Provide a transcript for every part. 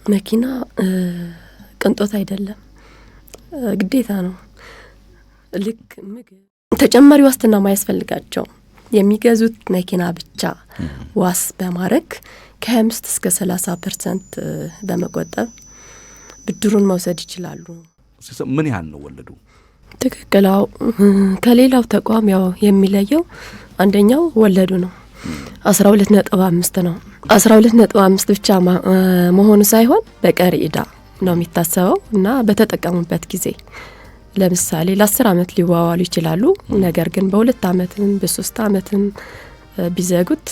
መኪና ቅንጦት አይደለም፣ ግዴታ ነው። ልክ ምግብ ተጨማሪ ዋስትና ማያስፈልጋቸው የሚገዙት መኪና ብቻ ዋስ በማድረግ ከ25 እስከ 30% በመቆጠብ ብድሩን መውሰድ ይችላሉ። ምን ያህል ነው ወለዱ? ትክክላው ከሌላው ተቋም ያው የሚለየው አንደኛው ወለዱ ነው 12.5 ነው። 12.5 ብቻ መሆኑ ሳይሆን በቀሪ ዕዳ ነው የሚታሰበው እና በተጠቀሙበት ጊዜ ለምሳሌ ለ10 አመት ሊዋዋሉ ይችላሉ። ነገር ግን በ2 አመትም በ3 አመትም ቢዘጉት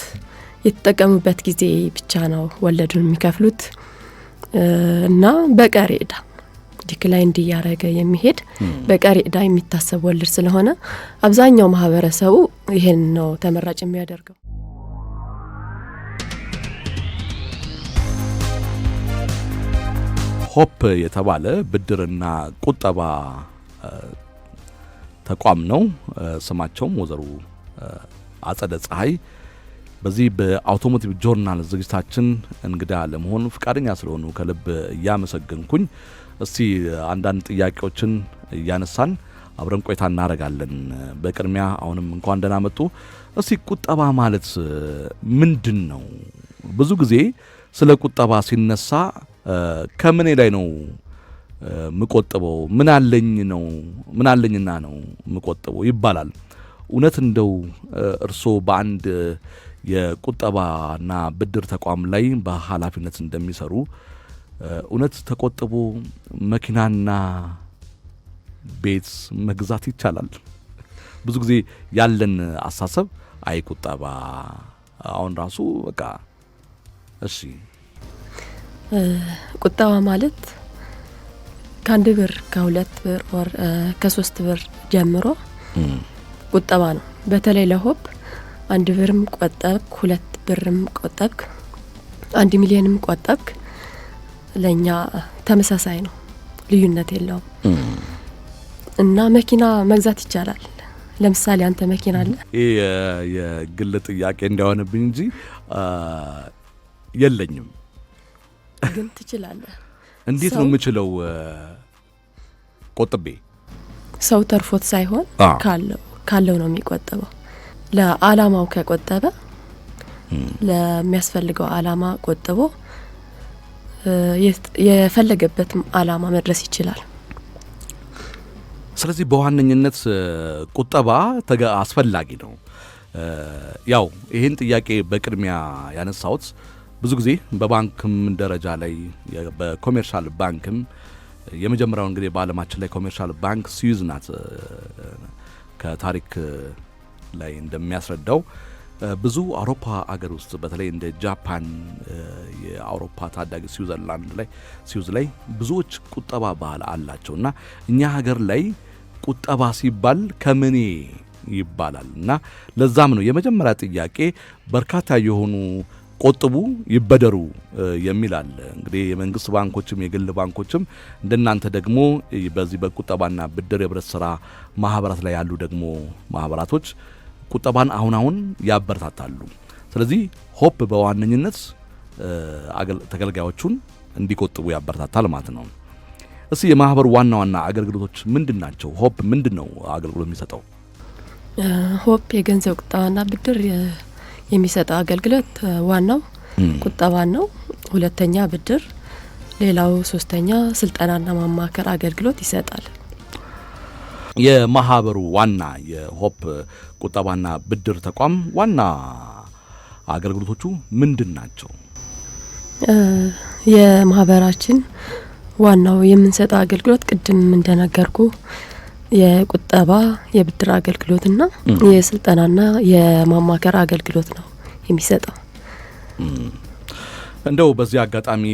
የተጠቀሙበት ጊዜ ብቻ ነው ወለዱን የሚከፍሉት እና በቀሪ ዕዳ ዲክላይን እንዲያረገ የሚሄድ በቀሪ ዕዳ የሚታሰብ ወለድ ስለሆነ አብዛኛው ማህበረሰቡ ይሄን ነው ተመራጭ የሚያደርገው። ሆፕ የተባለ ብድርና ቁጠባ ተቋም ነው። ስማቸውም ወዘሩ አጸደ ፀሐይ በዚህ በአውቶሞቲቭ ጆርናል ዝግጅታችን እንግዳ ለመሆን ፍቃደኛ ስለሆኑ ከልብ እያመሰገንኩኝ እስቲ አንዳንድ ጥያቄዎችን እያነሳን አብረን ቆይታ እናደርጋለን። በቅድሚያ አሁንም እንኳን ደህና መጡ። እስቲ ቁጠባ ማለት ምንድን ነው? ብዙ ጊዜ ስለ ቁጠባ ሲነሳ ከምን ላይ ነው ምቆጥበው? ምን አለኝና ነው ምቆጥበው ይባላል። እውነት እንደው እርሶ በአንድ የቁጠባና ብድር ተቋም ላይ በኃላፊነት እንደሚሰሩ እውነት ተቆጥቦ መኪናና ቤት መግዛት ይቻላል? ብዙ ጊዜ ያለን አሳሰብ አይ ቁጠባ አሁን ራሱ በቃ እሺ። ቁጠባ ማለት ከ1 ብር ከ2 ብር ወር ከ3 ብር ጀምሮ ቁጠባ ነው። በተለይ ለሆፕ 1 ብርም ቆጠብክ 2 ብርም ቆጠብክ 1 ሚሊዮንም ቆጠብክ ለኛ ተመሳሳይ ነው፣ ልዩነት የለውም እና መኪና መግዛት ይቻላል። ለምሳሌ አንተ መኪና አለ? የግል ጥያቄ እንዳይሆንብኝ እንጂ የለኝም። ግን ትችላለህ። እንዴት ነው የምችለው? ቆጥቤ ሰው ተርፎት ሳይሆን ካለው ነው የሚቆጠበው። ለዓላማው ከቆጠበ ለሚያስፈልገው ዓላማ ቆጥቦ የፈለገበት ዓላማ መድረስ ይችላል። ስለዚህ በዋነኝነት ቁጠባ አስፈላጊ ነው። ያው ይሄን ጥያቄ በቅድሚያ ያነሳሁት ብዙ ጊዜ በባንክም ደረጃ ላይ በኮሜርሻል ባንክም የመጀመሪያው እንግዲህ በዓለማችን ላይ ኮሜርሻል ባንክ ስዊዝ ናት። ከታሪክ ላይ እንደሚያስረዳው ብዙ አውሮፓ አገር ውስጥ በተለይ እንደ ጃፓን የአውሮፓ ታዳጊ ስዊዝ ላይ ብዙዎች ቁጠባ ባህል አላቸውና እኛ ሀገር ላይ ቁጠባ ሲባል ከምኔ ይባላል እና ለዛም ነው የመጀመሪያ ጥያቄ በርካታ የሆኑ ቆጥቡ ይበደሩ የሚል አለ። እንግዲህ የመንግስት ባንኮችም የግል ባንኮችም እንደናንተ ደግሞ በዚህ በቁጠባና ብድር የህብረት ስራ ማህበራት ላይ ያሉ ደግሞ ማህበራቶች ቁጠባን አሁን ያበረታታሉ። ስለዚህ ሆፕ በዋነኝነት ተገልጋዮቹን እንዲቆጥቡ ያበረታታል ማለት ነው። እስቲ የማህበሩ ዋና አገልግሎቶች ምንድናቸው? ሆፕ ምንድነው አገልግሎት የሚሰጠው? ሆፕ የገንዘብ ቁጠባና ብድር የሚሰጠው አገልግሎት ዋናው ቁጠባ ነው። ሁለተኛ ብድር፣ ሌላው ሶስተኛ ስልጠናና ማማከር አገልግሎት ይሰጣል። የማህበሩ ዋና የሆፕ ቁጠባና ብድር ተቋም ዋና አገልግሎቶቹ ምንድናቸው? የማህበራችን ዋናው የምንሰጠው አገልግሎት ቅድም እንደነገርኩ የቁጠባ የብድር አገልግሎትና የስልጠናና የማማከር አገልግሎት ነው የሚሰጠው። እንደው በዚህ አጋጣሚ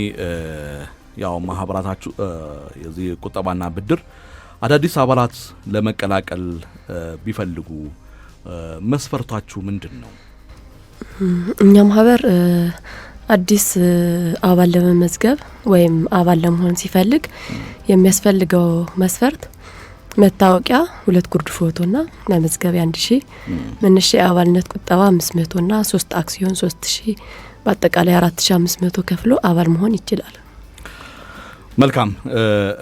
ያው ማህበራታችሁ የዚህ ቁጠባና ብድር አዳዲስ አባላት ለመቀላቀል ቢፈልጉ መስፈርታችሁ ምንድነው? እኛ ማህበር አዲስ አባል ለመመዝገብ ወይም አባል ለመሆን ሲፈልግ የሚያስፈልገው መስፈርት መታወቂያ 2 ጉርድ ፎቶና መመዝገቢያ 1000 መነሻ አባልነት ቁጠባ 500 እና 3 አክሲዮን 3000 በአጠቃላይ 4500 ከፍሎ አባል መሆን ይችላል። መልካም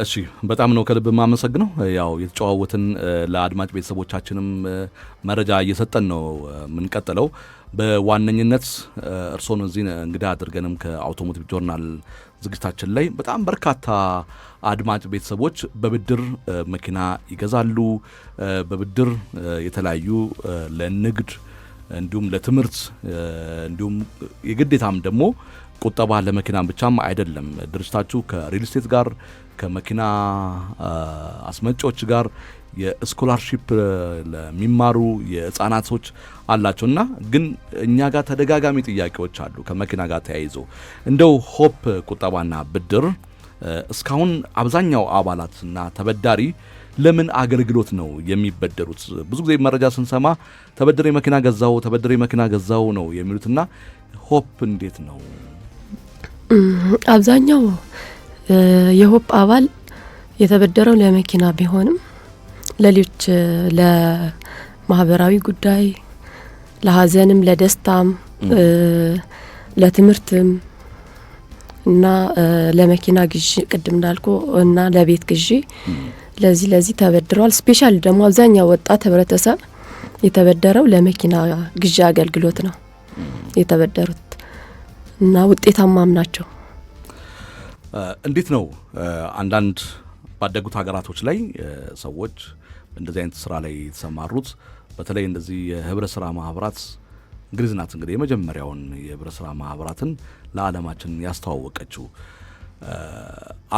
እሺ በጣም ነው ከልብ ማመሰግነው ያው የተጫዋወትን ለአድማጭ ቤተሰቦቻችንም መረጃ እየሰጠን ነው ምንቀጥለው በዋነኝነት እርሶን እዚህ እንግዳ አድርገንም ከአውቶሞቲቭ ጆርናል ዝግጅታችን ላይ በጣም በርካታ አድማጭ ቤተሰቦች በብድር መኪና ይገዛሉ በብድር የተለያዩ ለንግድ እንዲሁም ለትምህርት እንዲሁም የግዴታም ደግሞ ቁጠባ ለመኪና ብቻም አይደለም ድርጅታችሁ ከሪል ስቴት ጋር ከመኪና አስመጪዎች ጋር የስኮላርሺፕ ለሚማሩ የህፃናቶች አላቸውና ግን እኛ ጋር ተደጋጋሚ ጥያቄዎች አሉ ከመኪና ጋር ተያይዞ እንደው ሆፕ ቁጠባና ብድር እስካሁን አብዛኛው አባላትና ተበዳሪ ለምን አገልግሎት ነው የሚበደሩት ብዙ ጊዜ መረጃ ስንሰማ ተበድሬ መኪና ገዛው ነው የሚሉትና ሆፕ እንዴት ነው አብዛኛው የሆፕ አባል የተበደረው ለመኪና ቢሆንም ለሌሎች ለማህበራዊ ጉዳይ ለሀዘንም ለደስታም ለትምህርትም እና ለመኪና ግዢ ቅድም እንዳልኩ እና ለቤት ግዢ ለዚህ ተበድሯል ስፔሻሊ ደግሞ አብዛኛው ወጣት ህብረተሰብ የተበደረው ለመኪና ግዢ አገልግሎት ነው የተበደሩት እና ውጤታማም ናቸው እንዴት ነው አንዳንድ ባደጉት ሀገራቶች ላይ ሰዎች እንደዚህ አይነት ስራ ላይ የተሰማሩት በተለይ እንደዚህ የህብረት ስራ ማህበራት እንግሊዝ ናት እንግዲህ የመጀመሪያውን የህብረት ስራ ማህበራትን ለዓለማችን ያስተዋወቀችው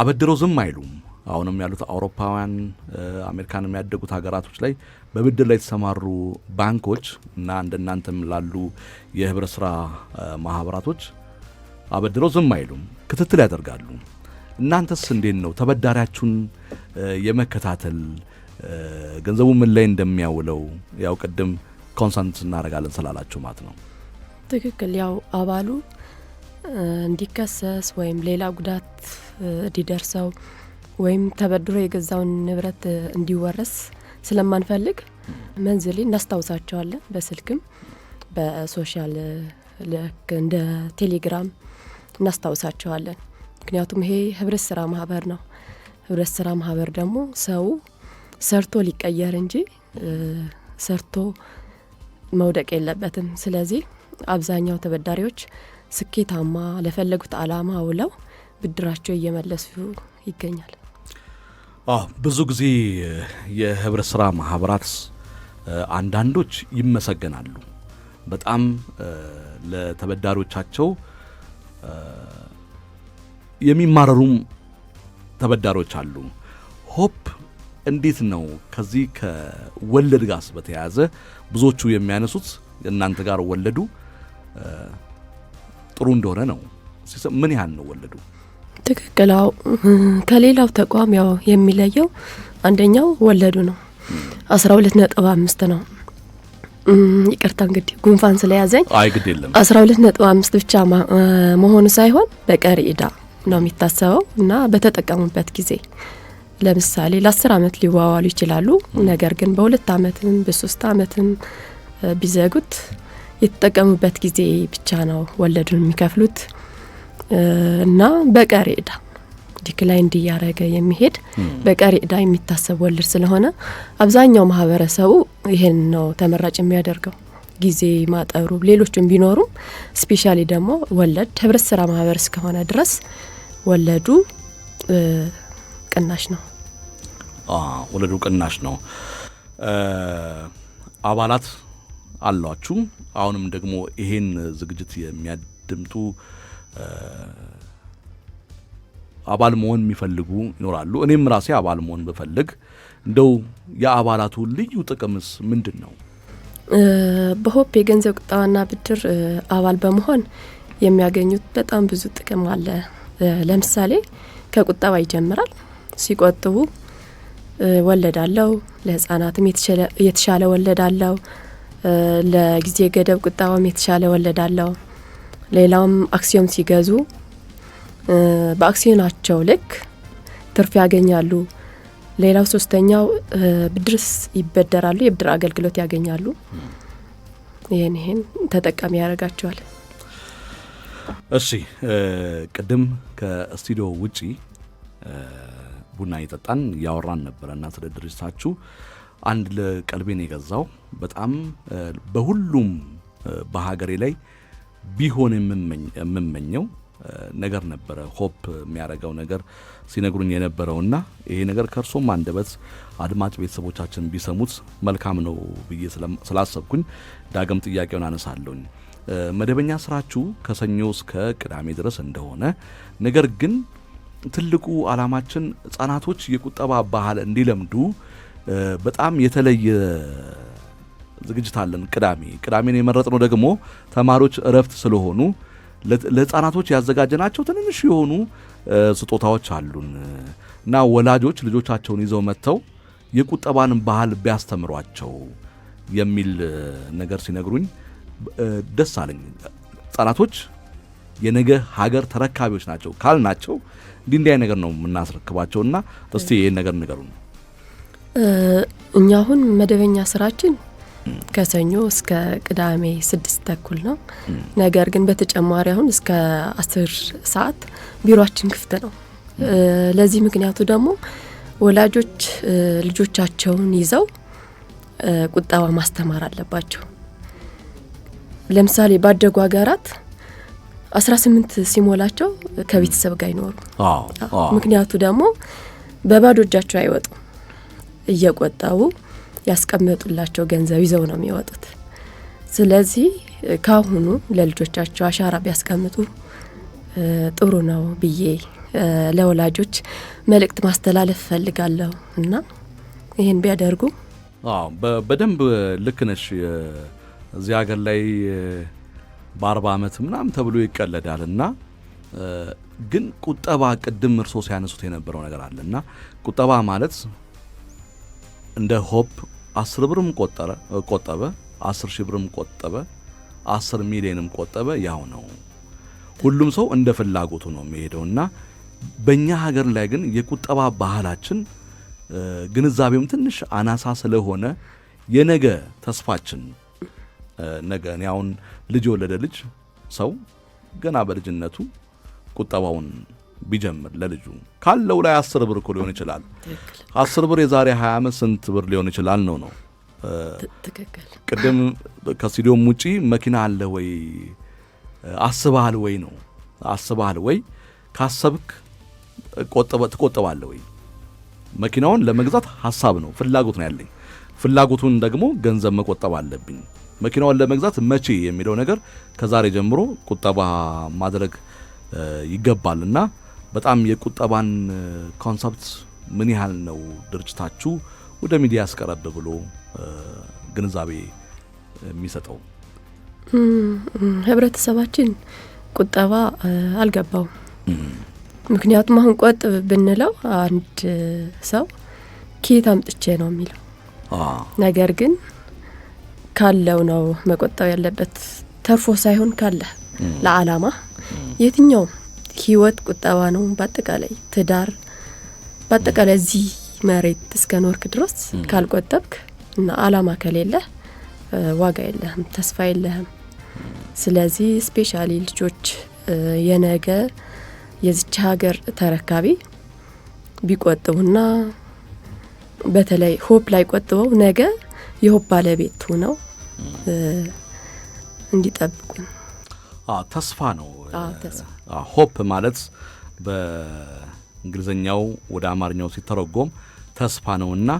አበድረው ዝም አይሉም አሁንም ያሉት አውሮፓውያን አሜሪካን የሚያደጉት ሀገራቶች ላይ በብድር ላይ የተሰማሩ ባንኮች እና እንደናንተም ላሉ የህብረት ስራ ማህበራቶች አበድረው ዝም አይሉም ክትትል ያደርጋሉ እናንተስ እንዴት ነው ተበዳሪያችሁን የመከታተል ገንዘቡ ምን ላይ እንደሚያውለው ያው ቀደም ኮንሰንት እናረጋለን ስላላችሁ ማለት ነው ትክክል ያው አባሉ እንዲከሰስ ወይም ሌላ ጉዳት እንዲደርሰው ወይም ተበድሮ የገዛውን ንብረት እንዲወረስ ስለማንፈልግ መንዝሊ እናስታውሳቸዋለን በስልክም በሶሻል ልክ እንደ ቴሌግራም እናስታውሳቸዋለን ምክንያቱም ይሄ ህብረት ስራ ማህበር ነው ህብረት ስራ ማህበር ደግሞ ሰው ሰርቶ ሊቀየር እንጂ ሰርቶ መውደቅ የለበትም ስለዚህ አብዛኛው ተበዳሪዎች ስኬታማ ለፈለጉት አላማ ውለው ብድራቸው እየመለሱ ይገኛል ብዙ ጊዜ የህብረት ስራ ማህበራት አንዳንዶች ይመሰገናሉ በጣም ለተበዳሪዎቻቸው የሚማረሩም ተበዳሪዎች አሉ ሆፕ እንዴት ነው ከዚህ ከወለድ ጋር በተያያዘ ብዙዎቹ የሚያነሱት እናንተ ጋር ወለዱ ጥሩ እንደሆነ ነው ምን ያህል ነው ወለዱ ትክክላው ከሌላው ተቋም ያው የሚለየው አንደኛው ወለዱ ነው 12.5 ነው ይቅርታ እንግዲህ ጉንፋን ስለያዘኝ አይግድ የለም 12.5 ብቻ መሆኑ ሳይሆን በቀሪ ዕዳ ነው የሚታሰበው እና በተጠቀሙበት ጊዜ ለምሳሌ ለ10 አመት ሊዋዋሉ ይችላሉ ነገር ግን በ2 አመትም በ3 አመትም ቢዘጉት የተጠቀሙበት ጊዜ ብቻ ነው ወለዱን የሚከፍሉት እና በቀሪ ዕዳ ዲክላይን እንዲያረገ የሚሄድ በቀሪ ዕዳ የሚታሰብ ወለድ ስለሆነ አብዛኛው ማህበረሰቡ ይሄን ነው ተመራጭ የሚያደርገው ጊዜ ማጠሩ ሌሎችም ቢኖሩ ስፔሻሊ ደግሞ ወለድ ህብረት ስራ ማህበር እስከሆነ ድረስ ወለዱ ቅናሽ ነው ወለዱ ቅናሽ ነው አባላት አሏችሁ አሁንም ደግሞ ይሄን ዝግጅት የሚያድምጡ አባል መሆን የሚፈልጉ ይኖራሉ እኔም ራሴ አባል መሆን በፈልግ እንደው የአባላቱ ልዩ ጥቅምስ ምንድነው በሆፕ የገንዘብ ቁጠባና ብድር አባል በመሆን የሚያገኙት በጣም ብዙ ጥቅም አለ ለምሳሌ ከቁጠባ ይጀምራል ሲቆጥቡ ወለዳለው ለህፃናትም የተሻለ ወለዳለው ለጊዜ ገደብ ቁጠባም የተሻለ ወለዳለው ሌላውም አክሲዮን ሲገዙ በአክሲዮናቸው ልክ ትርፍ ያገኛሉ ሌላው ሶስተኛው ብድርስ ይበደራሉ የብድር አገልግሎት ያገኛሉ ይሄን ተጠቃሚ ያደርጋቸዋል እሺ ቅድም ከስቱዲዮ ውጪ ቡና እየጠጣን ያወራን ነበረና ስለ ድርጅታችሁ አንድ ለቀልቤን የገዛው በጣም በሁሉም በሀገሬ ላይ ቢሆን የምመኘው ነገር ነበረ። ሆፕ የሚያደርገው ነገር ሲነግሩኝ የነበረውና ይሄ ነገር ከርሶም አንደበት አድማጭ ቤተሰቦቻችን ቢሰሙት መልካም ነው ብዬ ስላሰብኩኝ ዳግም ጥያቄውን አነሳለሁኝ። መደበኛ ስራችሁ ከሰኞ እስከ ቅዳሜ ድረስ እንደሆነ ነገር ግን ትልቁ ዓላማችን ህጻናቶች የቁጠባ ባህል እንዲለምዱ በጣም የተለየ ዝግጅት አለን። ቅዳሜን የመረጥነው ደግሞ ተማሪዎች እረፍት ስለሆኑ ለህጻናቶች ያዘጋጀናቸው ትንንሽ የሆኑ ስጦታዎች አሉን እና ወላጆች ልጆቻቸውን ይዘው መጥተው የቁጠባን ባህል ቢያስተምሯቸው የሚል ነገር ሲነግሩኝ ደስ አለኝ። ህጻናቶች የነገ ሀገር ተረካቢዎች ናቸው ካልናቸው እንዲህ ነገር ነው የምናስረክባቸውና እስቲ ይሄን ነገር ንገሩን። እኛ አሁን መደበኛ ስራችን ከሰኞ እስከ ቅዳሜ 6:30 ነው። ነገር ግን በተጨማሪ አሁን እስከ 10 ሰዓት ቢሮአችን ክፍት ነው። ለዚህ ምክንያቱ ደግሞ ወላጆች ልጆቻቸውን ይዘው ቁጠባ ማስተማር አለባቸው። ለምሳሌ ባደጉ ሀገራት 18 ሲሞላቸው ከቤተሰብ ጋር ይኖሩ። ምክንያቱ ደግሞ በባዶ እጃቸው አይወጡም። እየቆጠቡ ያስቀመጡላቸው ገንዘብ ይዘው ነው የሚወጡት። ስለዚህ ካሁኑ ለልጆቻቸው አሻራ ቢያስቀምጡ ጥሩ ነው ብዬ ለወላጆች መልእክት ማስተላለፍ ፈልጋለሁ እና ይሄን ቢያደርጉ በደንብ ልክ ነሽ። እዚህ ሀገር ላይ በ40 ዓመት ምናምን ተብሎ ይቀለዳልና ግን ቁጠባ ቅድም እርሶ ሲያነሱት የነበረው ነገር አለና ቁጠባ ማለት እንደ ሆፕ 10 ብርም ቆጠበ 10 ሺህ ብርም ቆጠበ 10 ሚሊዮንም ቆጠበ ያው ነው። ሁሉም ሰው እንደ ፍላጎቱ ነው የሚሄደውና በእኛ ሀገር ላይ ግን የቁጠባ ባህላችን ግንዛቤውም ትንሽ አናሳ ስለሆነ የነገ ተስፋችን ነገ እኔ አሁን ልጅ የወለደ ልጅ ሰው ገና በልጅነቱ ቁጠባውን ቢጀምር ለልጁ ካለው ላይ 10 ብር እኮ ሊሆን ይችላል። 10 ብር የዛሬ 20 ዓመት ስንት ብር ሊሆን ይችላል ነው። ትክክል። ቅድም ከስቱዲዮም ውጪ መኪና አለ ወይ አስበሃል ወይ ነው። አስበሃል ወይ ካሰብክ ትቆጠባለህ ወይ? መኪናውን ለመግዛት ሐሳብ ነው ፍላጎት ነው ያለኝ። ፍላጎቱን ደግሞ ገንዘብ መቆጠብ አለብኝ። መኪናውን ለመግዛት መቼ የሚለው ነገር ከዛሬ ጀምሮ ቁጠባ ማድረግ ይገባልና በጣም የቁጠባን ኮንሰፕት ምን ያህል ነው ድርጅታችሁ ወደ ሚዲያ ያስቀረበ ብሎ ግንዛቤ የሚሰጠው? ህብረተሰባችን ቁጠባ አልገባው። ምክንያቱም አሁን ቆጥብ ብንለው አንድ ሰው ከየት አምጥቼ ነው የሚለው። ነገር ግን ካለው ነው መቆጠብ ያለበት። ተርፎ ሳይሆን ካለ ለዓላማ የትኛው ህይወት ቁጠባ ነው። በአጠቃላይ ትዳር፣ በአጠቃላይ እዚህ መሬት እስከ ኖርክ ድረስ ካልቆጠብክ እና ዓላማ ከሌለ ዋጋ የለህም፣ ተስፋ የለህም። ስለዚህ ስፔሻሊ ልጆች የነገ የዚች ሀገር ተረካቢ ቢቆጥቡና በተለይ ሆፕ ላይ ቆጥበው ነገ የሆፕ ባለቤት ሆነው እንዲጠብቁ ተስፋ ነው። ሆፕ ማለት በእንግሊዘኛው ወደ አማርኛው ሲተረጎም ተስፋ ነውና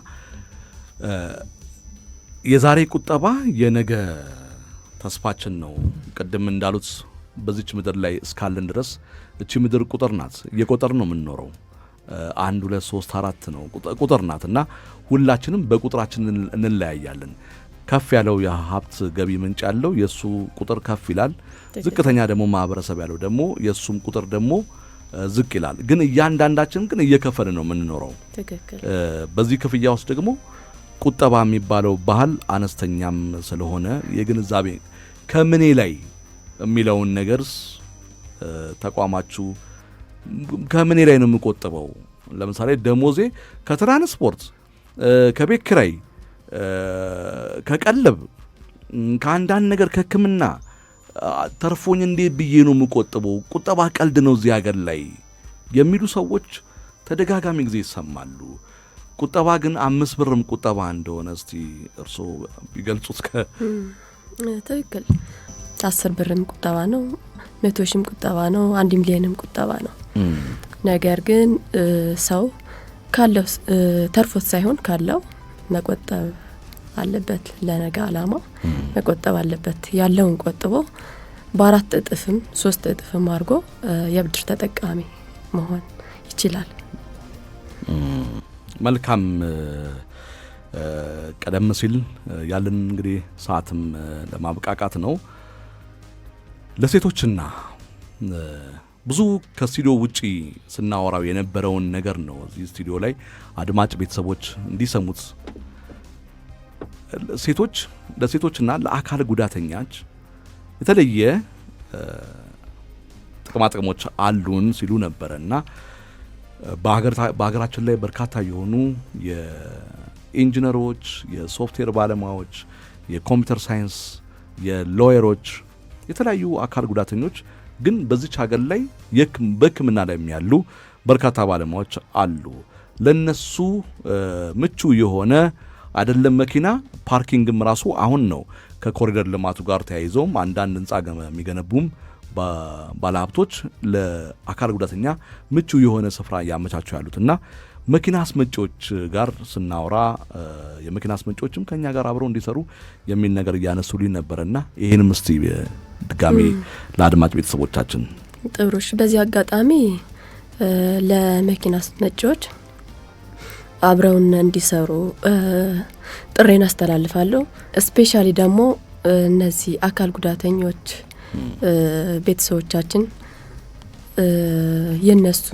የዛሬ ቁጠባ የነገ ተስፋችን ነው። ቅድም እንዳሉት በዚች ምድር ላይ እስካለን ድረስ እቺ ምድር ቁጥር ናት። እየቆጠር ነው የምንኖረው። 1 2 3 4 ነው ቁጥር ናትና ሁላችንም በቁጥራችን እንለያያለን። ከፍ ያለው የሀብት ገቢ ምንጭ ያለው የሱ ቁጥር ከፍ ይላል። ዝቅተኛ ደግሞ ማህበረሰብ ያለው ደግሞ የሱም ቁጥር ደግሞ ዝቅ ይላል። ግን እያንዳንዳችን ግን እየከፈልን ነው የምንኖረው። በዚህ ክፍያ ውስጥ ደግሞ ቁጠባ የሚባለው ባህል አነስተኛም ስለሆነ የግንዛቤ ከምኔ ላይ የሚለውን ነገርስ ተቋማችሁ ከምኔ ላይ ነው የምቆጥበው? ለምሳሌ ደሞዜ ከትራንስፖርት፣ ከቤት ኪራይ፣ ከቀለብ፣ ከአንዳንድ ነገር ከሕክምና ተርፎኝ እንዴት ብዬ ነው የምቆጥበው? ቁጠባ ቀልድ ነው እዚህ ሀገር ላይ የሚሉ ሰዎች ተደጋጋሚ ጊዜ ይሰማሉ። ቁጠባ ግን 5 ብርም ቁጠባ እንደሆነ እስቲ እርሶ ቢገልጹት። ትክክል 10 ብርም ቁጠባ ነው፣ 100 ሺህም ቁጠባ ነው፣ 1 ሚሊዮንም ቁጠባ ነው። ነገር ግን ሰው ካለው ተርፎት ሳይሆን ካለው መቆጠብ አለበት። ለነገ አላማ መቆጠብ አለበት። ያለውን ቆጥቦ በ4 እጥፍም 3 እጥፍም አድርጎ የብድር ተጠቃሚ መሆን ይችላል። መልካም። ቀደም ሲል ያለን እንግዲህ ሰዓትም ለማብቃቃት ነው። ለሴቶችና ብዙ ከስቱዲዮ ውጪ ስናወራው የነበረውን ነገር ነው እዚህ ስቱዲዮ ላይ አድማጭ ቤተሰቦች እንዲሰሙት። ለሴቶችና ለአካል ጉዳተኞች የተለየ ጥቅማጥቅሞች አሉን ሲሉ ነበረና በሀገራችን ላይ በርካታ የሆኑ የኢንጂነሮች፣ የሶፍትዌር ባለሙያዎች፣ የኮምፒውተር ሳይንስ፣ የሎየሮች፣ የተለያዩ አካል ጉዳተኞች ግን በዚች ሀገር ላይ በሕክምና ላይ ያሉ በርካታ ባለሙያዎች አሉ። ለነሱ ምቹ የሆነ አይደለም መኪና ፓርኪንግም ራሱ አሁን ነው ከኮሪደር ልማቱ ጋር ተያይዘውም አንዳንድ ህንጻ የሚገነቡም ባለሀብቶች ለአካል ጉዳተኛ ምቹ የሆነ ስፍራ ያመቻቹ ያሉትና መኪና አስመጪዎች ጋር ስናወራ የመኪና አስመጪዎችም ከኛ ጋር አብረው እንዲሰሩ የሚል ነገር እያነሱልኝ ነበርና ይሄንም እስቲ ድጋሚ ለአድማጭ ቤተሰቦቻችን ጥሩሽ። በዚህ አጋጣሚ ለመኪና አስመጪዎች አብረውን እንዲሰሩ ጥሬን አስተላልፋለሁ። ስፔሻሊ ደግሞ እነዚህ አካል ጉዳተኞች ቤተሰቦቻችን የነሱ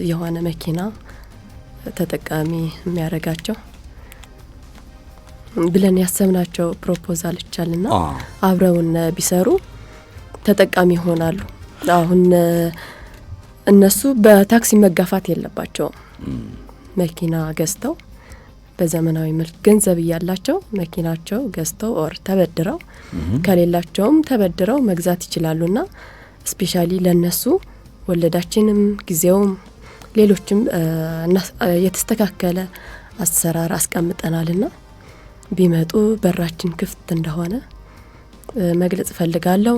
የሆነ መኪና ተጠቃሚ የሚያደርጋቸው ብለን ያሰብናቸው ፕሮፖዛሎች አሉና አብረውን ቢሰሩ ተጠቃሚ ይሆናሉ። አሁን እነሱ በታክሲ መጋፋት የለባቸውም። መኪና ገዝተው በዘመናዊ መልክ ገንዘብ እያላቸው መኪናቸው ገዝተው ኦር ተበድረው ከሌላቸውም ተበድረው መግዛት ይችላሉና ስፔሻሊ ለነሱ ወለዳችንም ጊዜውም ሌሎችም የተስተካከለ አሰራር አስቀምጠናልና ቢመጡ በራችን ክፍት እንደሆነ መግለጽ ፈልጋለሁ።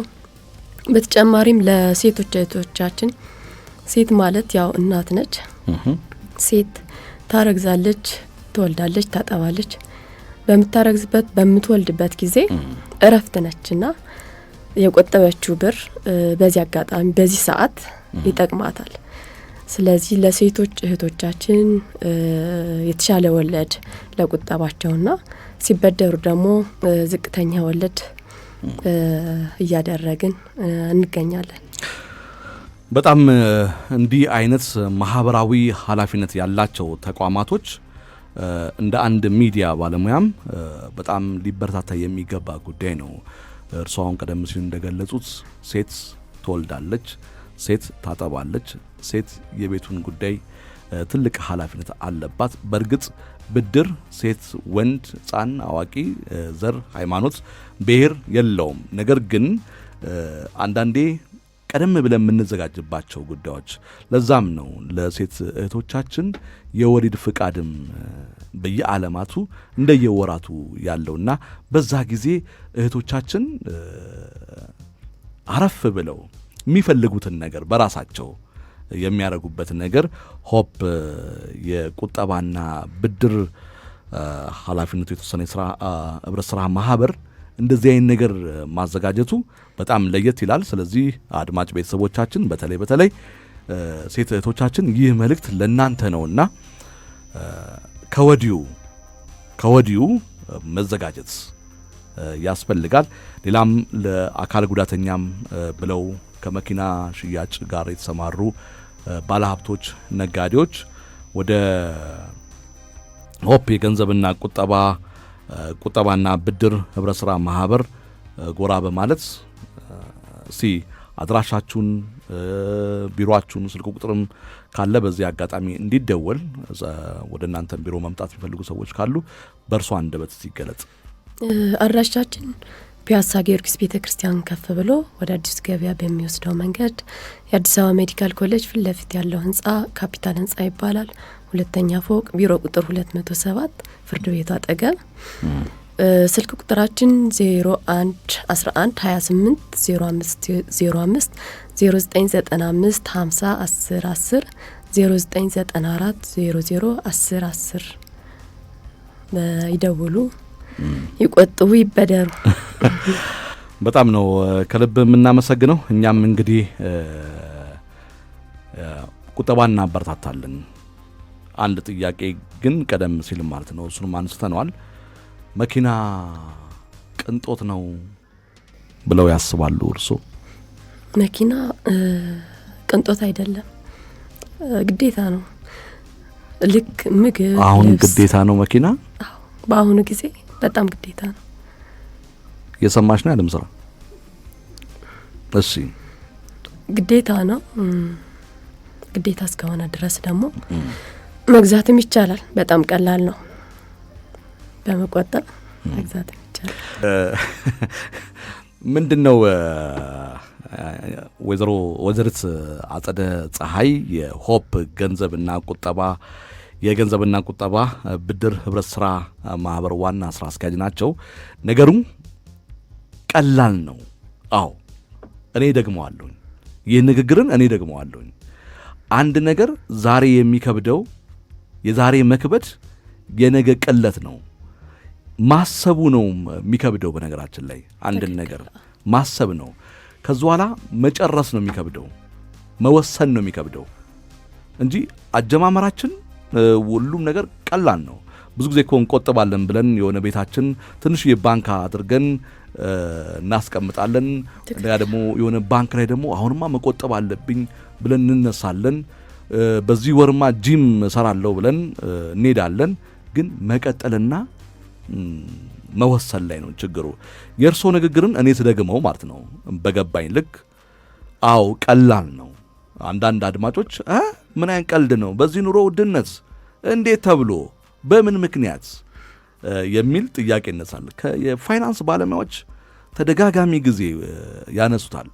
በተጨማሪም ለሴቶች እህቶቻችን ሴት ማለት ያው እናት ነች። ሴት ታረግዛለች፣ ትወልዳለች፣ ታጠባለች። በምታረግዝበት በምትወልድበት ጊዜ እረፍት ነችና የቆጠበችው ብር በዚህ አጋጣሚ በዚህ ሰዓት ይጠቅማታል። ስለዚህ ለሴቶች እህቶቻችን የተሻለ ወለድ ለቁጠባቸውና ሲበደሩ ደግሞ ዝቅተኛ ወለድ እያደረግን እንገኛለን። በጣም እንዲህ አይነት ማህበራዊ ኃላፊነት ያላቸው ተቋማቶች እንደ አንድ ሚዲያ ባለሙያም በጣም ሊበረታታ የሚገባ ጉዳይ ነው። እርሷን ቀደም ሲል እንደገለጹት ሴት ትወልዳለች፣ ሴት ታጠባለች፣ ሴት የቤቱን ጉዳይ ትልቅ ኃላፊነት አለባት። በእርግጥ ብድር ሴት፣ ወንድ፣ ሕፃን፣ አዋቂ፣ ዘር፣ ሃይማኖት፣ ብሔር የለውም። ነገር ግን አንዳንዴ ቀደም ብለን የምንዘጋጅባቸው ጉዳዮች ለዛም ነው ለሴት እህቶቻችን የወሊድ ፍቃድም በየዓለማቱ እንደየወራቱ ያለውና በዛ ጊዜ እህቶቻችን አረፍ ብለው የሚፈልጉትን ነገር በራሳቸው የሚያደርጉበት ነገር ሆፕ የቁጠባና ብድር ኃላፊነቱ የተወሰነ የሥራ ህብረት ሥራ ማህበር እንደዚህ አይነት ነገር ማዘጋጀቱ በጣም ለየት ይላል። ስለዚህ አድማጭ ቤተሰቦቻችን በተለይ ሴት እህቶቻችን ይህ መልእክት ለእናንተ ነውና ከወዲሁ መዘጋጀት ያስፈልጋል። ሌላም ለአካል ጉዳተኛም ብለው ከመኪና ሽያጭ ጋር የተሰማሩ ባለሀብቶች፣ ነጋዴዎች ወደ ሆፕ የገንዘብና ቁጠባና ብድር ህብረት ሥራ ማህበር ጎራ በማለት አድራሻችሁን፣ ቢሮአችሁን፣ ስልክ ቁጥርም ካለ በዚህ አጋጣሚ እንዲደወል ወደ እናንተ ቢሮ መምጣት የሚፈልጉ ሰዎች ካሉ በእርሷ አንደበት ሲገለጽ። አድራሻችን ፒያሳ ጊዮርጊስ ቤተክርስቲያን ከፍ ብሎ ወደ አዲስ ገበያ በሚወስደው መንገድ የአዲስ አበባ ሜዲካል ኮሌጅ ፊት ለፊት ያለው ህንጻ ካፒታል ህንጻ ይባላል። ሁለተኛ ፎቅ ቢሮ ቁጥር 207 ፍርድ ቤቱ አጠገብ። ስልክ ቁጥራችን 01 11 28 0505 0995 50 10 10 0994 00 10 10 ይደውሉ፣ ይቆጥቡ፣ ይበደሩ። በጣም ነው ከልብ የምናመሰግነው። እኛም እንግዲህ ቁጠባና እናበረታታለን። አንድ ጥያቄ ግን ቀደም ሲል ማለት ነው እሱንም አንስተነዋል። መኪና ቅንጦት ነው ብለው ያስባሉ እርሶ? መኪና ቅንጦት አይደለም፣ ግዴታ ነው። ልክ ምግብ አሁን ግዴታ ነው መኪና? አዎ፣ በአሁኑ ጊዜ በጣም ግዴታ ነው። የሰማሽ ነው ያለም ስራ? እሺ፣ ግዴታ ነው። ግዴታ እስከሆነ ድረስ ደግሞ መግዛትም ይቻላል። በጣም ቀላል ነው። በመቆጠብ መግዛትም ይቻላል። ምንድነው ወይዘሪት አጸደ ፀሐይ የሆፕ ገንዘብና ቁጠባ ብድር ህብረት ስራ ማህበር ዋና ስራ አስኪያጅ ናቸው። ነገሩ ቀላል ነው። አዎ፣ እኔ ደግመዋለሁ። ይህ ንግግርን እኔ ደግመዋለሁ። አንድ ነገር ዛሬ የሚከብደው የዛሬ መክበድ የነገ ቅለት ነው። ማሰቡ ነው የሚከብደው። በነገራችን ላይ አንድን ነገር ማሰብ ነው። ከዛ በኋላ መጨረስ ነው የሚከብደው፣ መወሰን ነው የሚከብደው እንጂ አጀማመራችን ሁሉም ነገር ቀላል ነው። ብዙ ጊዜ እኮ እንቆጥባለን ብለን የሆነ ቤታችን ትንሽ የባንክ አድርገን እናስቀምጣለን። ያ ደግሞ የሆነ ባንክ ላይ ደግሞ አሁንማ መቆጠብ አለብኝ ብለን እንነሳለን። በዚህ ወርማ ጂም ሰራለሁ ብለን እንሄዳለን። ግን መቀጠልና መወሰን ላይ ነው ችግሩ። የእርሶ ንግግርን እኔ ስደግመው ማለት ነው በገባኝ ልክ አዎ ቀላል ነው። አንዳንድ አድማጮች ምን አይነት ቀልድ ነው በዚህ ኑሮ ውድነት እንዴት ተብሎ በምን ምክንያት የሚል ጥያቄ ይነሳል። የፋይናንስ ባለሙያዎች ተደጋጋሚ ጊዜ ያነሱታል።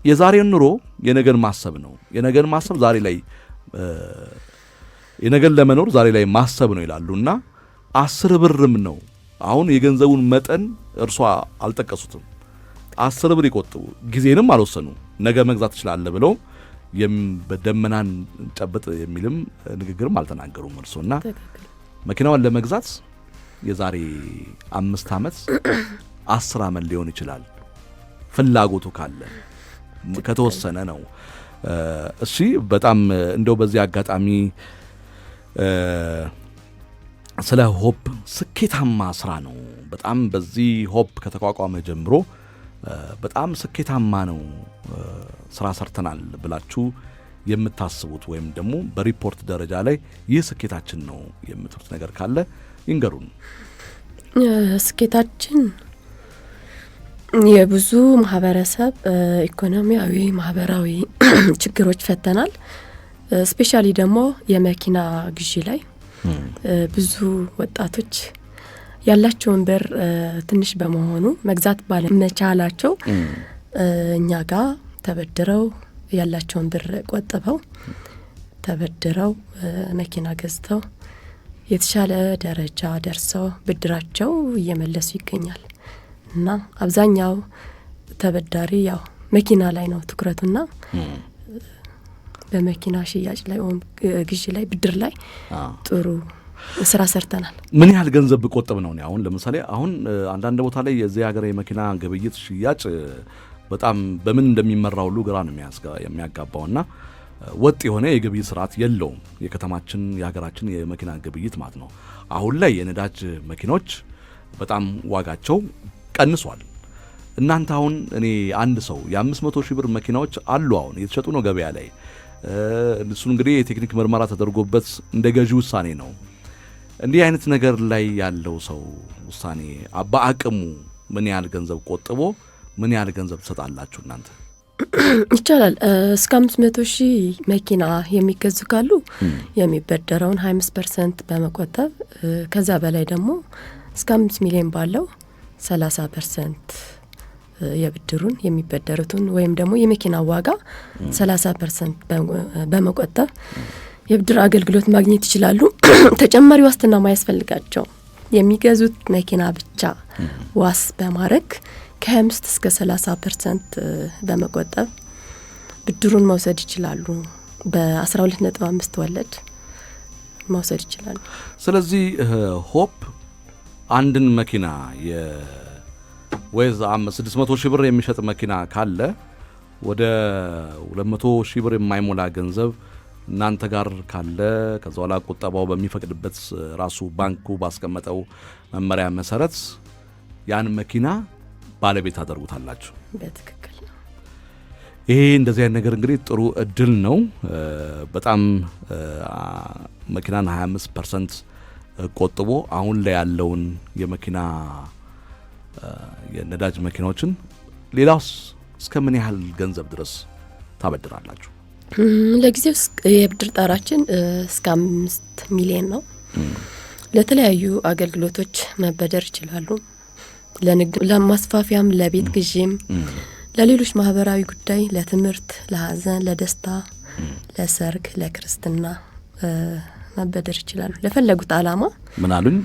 የዛሬን ኑሮ የነገን ማሰብ ነው። የነገን ማሰብ ዛሬ ላይ የነገን ለመኖር ዛሬ ላይ ማሰብ ነው ይላሉና 10 ብርም ነው። አሁን የገንዘቡን መጠን እርሷ አልጠቀሱትም። 10 ብር ይቆጥቡ፣ ጊዜንም አልወሰኑ። ነገ መግዛት ትችላለህ ብለው በደመናን ጨብጥ የሚልም ንግግርም አልተናገሩም እርሶና መኪናዋን ለመግዛት የዛሬ 5 ዓመት 10 ዓመት ሊሆን ይችላል ፍላጎቱ ካለ ከተወሰነ ነው። እሺ፣ በጣም እንደው በዚህ አጋጣሚ ስለ ሆፕ ስኬታማ ስራ ነው። በጣም በዚህ ሆፕ ከተቋቋመ ጀምሮ በጣም ስኬታማ ነው ስራ ሰርተናል ብላችሁ የምታስቡት ወይም ደግሞ በሪፖርት ደረጃ ላይ ይህ ስኬታችን ነው የምትሉት ነገር ካለ ይንገሩን። ስኬታችን የብዙ ማህበረሰብ ኢኮኖሚያዊ፣ ማህበራዊ ችግሮች ፈተናል። ስፔሻሊ ደግሞ የመኪና ግዢ ላይ ብዙ ወጣቶች ያላቸውን ብር ትንሽ በመሆኑ መግዛት ባለመቻላቸው እኛ ጋር ተበድረው ያላቸውን ብር ቆጥበው ተበድረው መኪና ገዝተው የተሻለ ደረጃ ደርሰው ብድራቸው እየመለሱ ይገኛል። እና አብዛኛው ተበዳሪ ያው መኪና ላይ ነው ትኩረቱና በመኪና ሽያጭ ላይ ወይም ግዢ ላይ ብድር ላይ ጥሩ ስራ ሰርተናል። ምን ያህል ገንዘብ ብቆጥብ ነው? አሁን ለምሳሌ አንዳንድ ቦታ ላይ የዚህ ሀገር የመኪና ግብይት ሽያጭ በጣም በምን እንደሚመራው ሁሉ ግራ ነው የሚያጋባውና ወጥ የሆነ የግብይት ስርዓት የለውም የከተማችን የሀገራችን የመኪና ግብይት ማለት ነው። አሁን ላይ የነዳጅ መኪኖች በጣም ዋጋቸው ቀንሷል። እናንተ አሁን እኔ አንድ ሰው የ500 ሺህ ብር መኪናዎች አሉ አሁን እየተሸጡ ነው ገበያ ላይ። እሱን እንግዲህ የቴክኒክ ምርመራ ተደርጎበት እንደ ገዢ ውሳኔ ነው። እንዲህ አይነት ነገር ላይ ያለው ሰው ውሳኔ በአቅሙ ምን ያህል ገንዘብ ቆጥቦ ምን ያህል ገንዘብ ትሰጣላችሁ እናንተ? ይቻላል እስከ 500 ሺህ መኪና የሚገዙ ካሉ የሚበደረውን 25% በመቆጠብ ከዛ በላይ ደግሞ እስከ 5 ሚሊዮን ባለው 30% የብድሩን የሚበደሩትን ወይም ደግሞ የመኪና ዋጋ 30% በመቆጠብ የብድር አገልግሎት ማግኘት ይችላሉ። ተጨማሪ ዋስትና ማያስፈልጋቸው የሚገዙት መኪና ብቻ ዋስ በማድረግ ከ25 እስከ 30% በመቆጠብ ብድሩን መውሰድ ይችላሉ። በ12.5 ወለድ መውሰድ ይችላሉ። ስለዚህ ሆፕ አንድን መኪና ወይስ 600 ሺህ ብር የሚሸጥ መኪና ካለ ወደ 200 ሺህ ብር የማይሞላ ገንዘብ እናንተ ጋር ካለ ከዛ በኋላ ቁጠባው በሚፈቅድበት ራሱ ባንኩ ባስቀመጠው መመሪያ መሰረት ያን መኪና ባለቤት አደርጉታላችሁ። በትክክል ነው። ይሄ እንደዚህ አይነት ነገር እንግዲህ ጥሩ እድል ነው። በጣም መኪናን 25% ቆጥቦ አሁን ላይ ያለውን የመኪና የነዳጅ መኪናዎችን ሌላውስ እስከ ምን ያህል ገንዘብ ድረስ ታበድራላችሁ? ለጊዜው የብድር ጣራችን እስከ 5 ሚሊዮን ነው። ለተለያዩ አገልግሎቶች መበደር ይችላሉ። ለንግድ፣ ለማስፋፊያም፣ ለቤት ግዢም፣ ለሌሎች ማህበራዊ ጉዳይ፣ ለትምህርት፣ ለሀዘን፣ ለደስታ፣ ለሰርግ፣ ለክርስትና መበደር ይችላሉ። ለፈለጉት አላማ። ምን አሉኝ?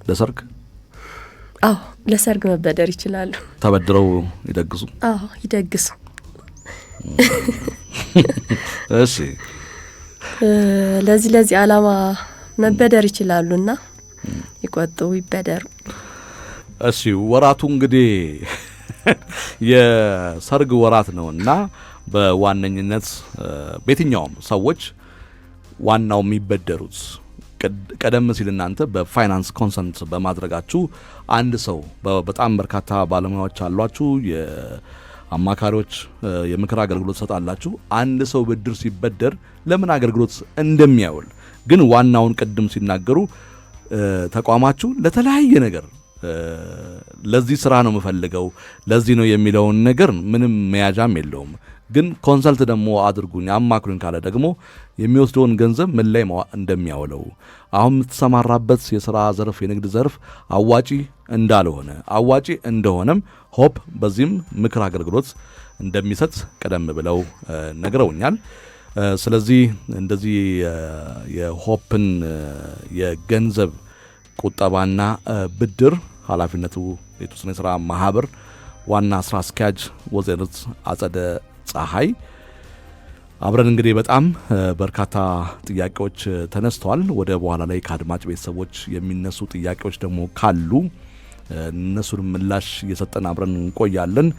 ለሰርግ? አዎ፣ ለሰርግ መበደር ይችላሉ። ተበድረው ይደግሱ? አዎ፣ ይደግሱ። እሺ፣ ለዚህ አላማ መበደር ይችላሉና ይቆጥቡ፣ ይበደሩ። እሺ፣ ወራቱ እንግዲህ የሰርግ ወራት ነውና በዋነኝነት በየትኛውም ሰዎች ዋናው የሚበደሩት ቀደም ሲል እናንተ በፋይናንስ ኮንሰልት በማድረጋችሁ አንድ ሰው በጣም በርካታ ባለሙያዎች አሏችሁ፣ የአማካሪዎች የምክር አገልግሎት ሰጣላችሁ። አንድ ሰው ብድር ሲበደር ለምን አገልግሎት እንደሚያውል ግን ዋናውን ቅድም ሲናገሩ ተቋማችሁ ለተለያየ ነገር ለዚህ ስራ ነው የምፈልገው ለዚህ ነው የሚለውን ነገር ምንም መያዣም የለውም። ግን ኮንሰልት ደግሞ አድርጉኝ አማክሩኝ ካለ ደግሞ የሚወስደውን ገንዘብ ምን ላይ እንደሚያውለው አሁን የምትሰማራበት የሥራ ዘርፍ የንግድ ዘርፍ አዋጪ እንዳልሆነ አዋጪ እንደሆነም ሆፕ በዚህም ምክር አገልግሎት እንደሚሰጥ ቀደም ብለው ነግረውኛል። ስለዚህ እንደዚህ የሆፕን የገንዘብ ቁጠባና ብድር ኃላፊነቱ የተወሰነ የሥራ ማህበር ዋና ስራ አስኪያጅ ወይዘሪት አጸደ ፀሐይ አብረን እንግዲህ በጣም በርካታ ጥያቄዎች ተነስተዋል። ወደ በኋላ ላይ ከአድማጭ ቤተሰቦች የሚነሱ ጥያቄዎች ደግሞ ካሉ እነሱን ምላሽ እየሰጠን አብረን እንቆያለን።